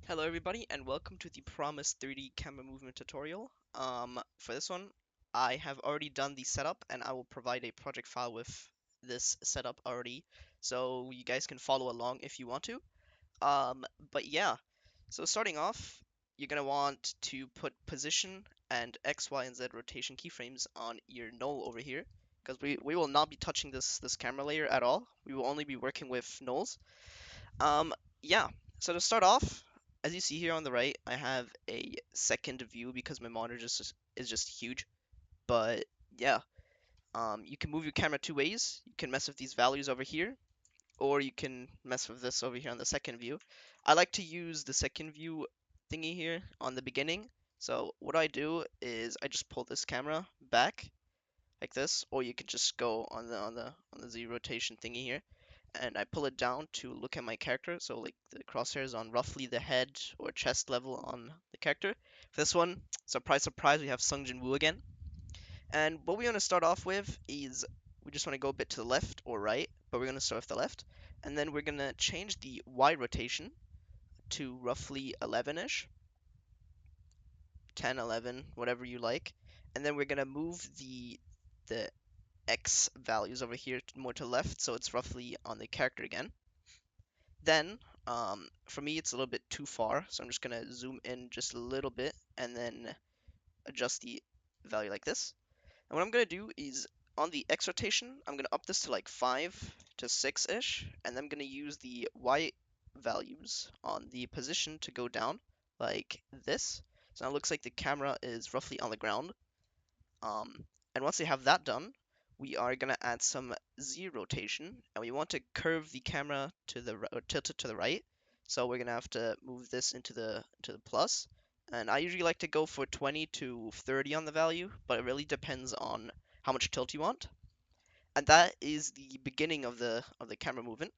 Hello everybody and welcome to the promised 3D camera movement tutorial. For this one, I have already done the setup and I will provide a project file with this setup already, so you guys can follow along if you want to. Um, but yeah, so starting off, you're gonna want to put position and X, Y, and Z rotation keyframes on your null over here, because we will not be touching this camera layer at all. We will only be working with nulls. Yeah, so to start off, as you see here on the right, I have a second view because my monitor is just huge. But yeah, you can move your camera two ways. You can mess with these values over here, or you can mess with this over here on the second view. I like to use the second view thingy here on the beginning. So what I do is I just pull this camera back like this, or you can just go on the Z rotation thingy here, and I pull it down to look at my character. So like the crosshairs on roughly the head or chest level on the character. For this one, surprise, surprise, we have Sung Jin Woo again. And what we want to start off with is we just want to go a bit to the left or right, but we're going to start with the left. And then we're going to change the Y rotation to roughly 11-ish, 10, 11, whatever you like. And then we're going to move the X values over here more to the left, so it's roughly on the character again. Then, for me, it's a little bit too far, so I'm just going to zoom in just a little bit and then adjust the value like this. And what I'm going to do is on the X rotation, I'm going to up this to like 5 to 6-ish, and I'm going to use the Y values on the position to go down like this. So now it looks like the camera is roughly on the ground. Um, and once we have that done, we are going to add some Z rotation, and we want to curve the camera to the or tilt it to the right. So we're going to have to move this into the plus. And I usually like to go for 20 to 30 on the value, but it really depends on how much tilt you want. And that is the beginning of the camera movement.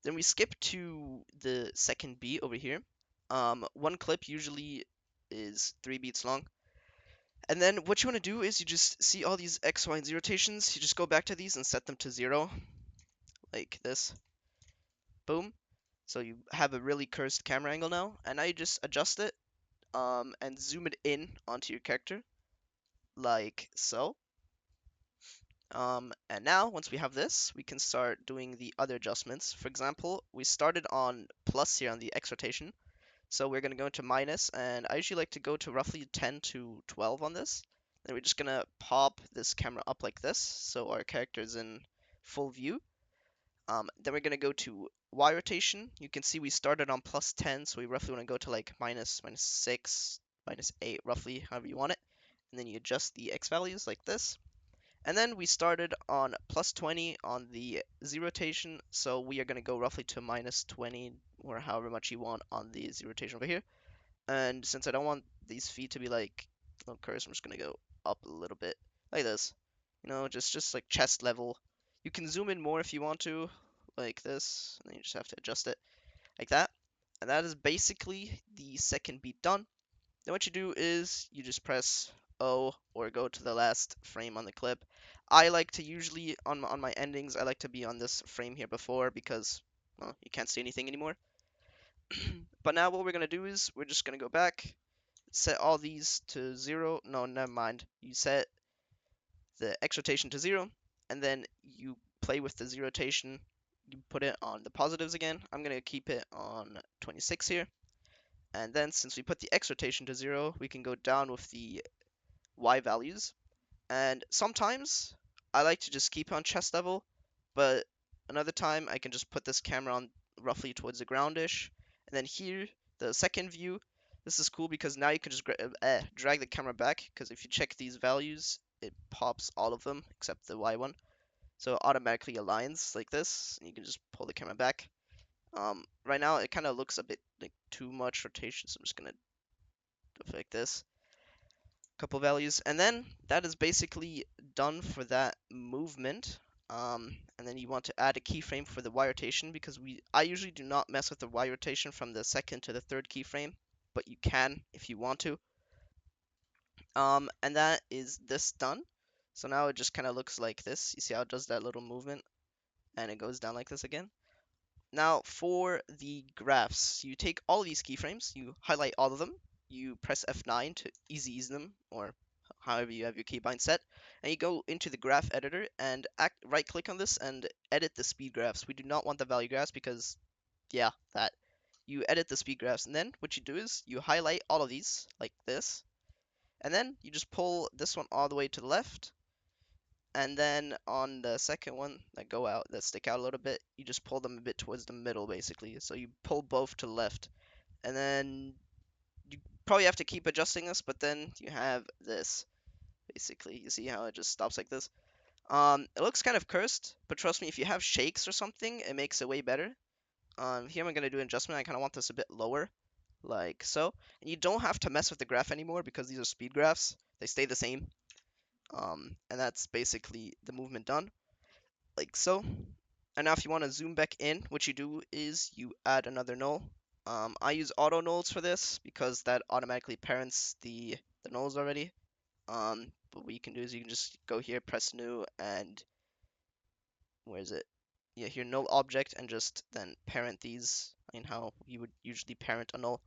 Then we skip to the second beat over here. One clip usually is 3 beats long. And then what you want to do is you just see all these X, Y, and Z rotations. You just go back to these and set them to 0, like this. Boom. So you have a really cursed camera angle now. And now you just adjust it and zoom it in onto your character, like so. And now, once we have this, we can start doing the other adjustments. For example, we started on plus here on the X rotation. So we're going to go into minus, and I usually like to go to roughly 10 to 12 on this. And we're just going to pop this camera up like this, so our character is in full view. Then we're going to go to Y rotation. You can see we started on plus 10, so we roughly want to go to like minus 6, minus 8, roughly, however you want it. And then you adjust the X values like this. And then we started on plus 20 on the Z rotation, so we are going to go roughly to minus 20 or however much you want on the Z rotation over here. And since I don't want these feet to be like little curves, I'm just going to go up a little bit like this. You know, just like chest level. You can zoom in more if you want to, like this, and then you just have to adjust it like that. And that is basically the second beat done. Then what you do is you just press O or go to the last frame on the clip. I like to usually, on my endings, I like to be on this frame here before because, well, you can't see anything anymore. But now what we're going to do is we're just going to go back, set all these to 0. No, never mind. You set the X rotation to 0, and then you play with the Z rotation. You put it on the positives again. I'm going to keep it on 26 here. And then since we put the X rotation to 0, we can go down with the Y values. And sometimes I like to just keep it on chest level, but another time I can just put this camera on roughly towards the groundish. And then here, the second view, this is cool because now you can just drag the camera back, because if you check these values, it pops all of them except the Y one. So it automatically aligns like this, and you can just pull the camera back. Right now it kind of looks a bit like too much rotation, so I'm just gonna do it like this. Couple values, and then that is basically done for that movement. And then you want to add a keyframe for the Y rotation, because I usually do not mess with the Y rotation from the second to the third keyframe, but you can if you want to. And that is this done. So now it just kind of looks like this. You see how it does that little movement and it goes down like this again. Now for the graphs, you take all these keyframes, you highlight all of them, you press F9 to easy ease them, or however you have your keybind set, and you go into the graph editor and right click on this and edit the speed graphs. We do not want the value graphs because, yeah, that. You edit the speed graphs, and then what you do is you highlight all of these like this, and then you just pull this one all the way to the left, and then on the second one that go out, that stick out a little bit, you just pull them a bit towards the middle basically. So you pull both to the left, and then you probably have to keep adjusting this, but then you have this basically. You see how it just stops like this? It looks kind of cursed, but trust me, if you have shakes or something, it makes it way better. Here I'm gonna do an adjustment. I kind of want this a bit lower, like so. And you don't have to mess with the graph anymore because these are speed graphs. They stay the same. And that's basically the movement done, like so. And now if you want to zoom back in, what you do is you add another null. I use auto nulls for this because that automatically parents the nulls already. But what you can do is you can just go here, press new, and where is it? Yeah, here null object, and just then parent these. I mean, how you would usually parent a null.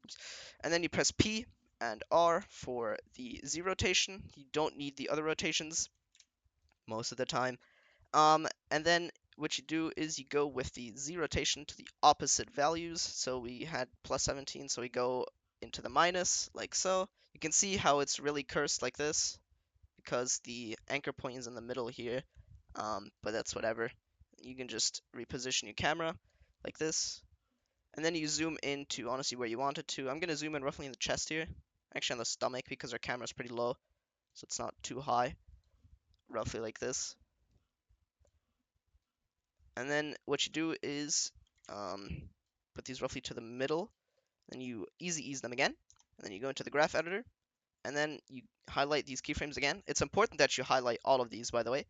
Oops. And then you press P and R for the Z rotation. You don't need the other rotations most of the time. And then what you do is you go with the Z rotation to the opposite values. So we had plus 17, so we go into the minus, like so. You can see how it's really cursed like this, because the anchor point is in the middle here, but that's whatever. You can just reposition your camera like this, and then you zoom into honestly where you want it to. I'm going to zoom in roughly in the chest here, actually on the stomach because our camera's pretty low, so it's not too high, roughly like this. And then what you do is put these roughly to the middle, then you easy ease them again, and then you go into the graph editor, and then you highlight these keyframes again. It's important that you highlight all of these, by the way.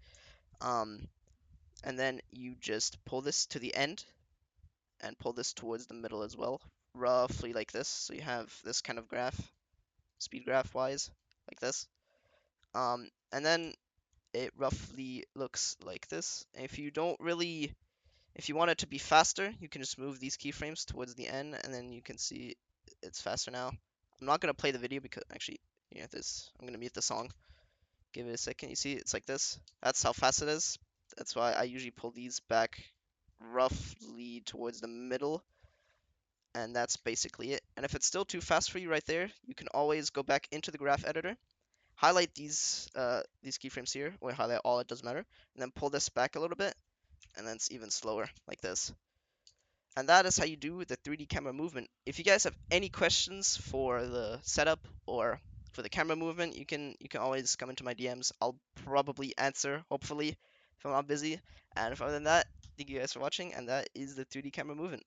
And then you just pull this to the end and pull this towards the middle as well, roughly like this. So you have this kind of graph, speed graph wise, like this. And then it roughly looks like this. If you don't really, if you want it to be faster, you can just move these keyframes towards the end, and then you can see it's faster now. I'm not gonna play the video because actually, yeah, this I'm gonna mute the song. Give it a second. You see, it's like this. That's how fast it is. That's why I usually pull these back roughly towards the middle, and that's basically it. And if it's still too fast for you right there, you can always go back into the graph editor, highlight these keyframes here, or highlight all, it doesn't matter, and then pull this back a little bit, and then it's even slower, like this. And that is how you do the 3D camera movement. If you guys have any questions for the setup or for the camera movement, you can always come into my DMs. I'll probably answer, hopefully, if I'm not busy. And other than that, thank you guys for watching, and that is the 3D camera movement.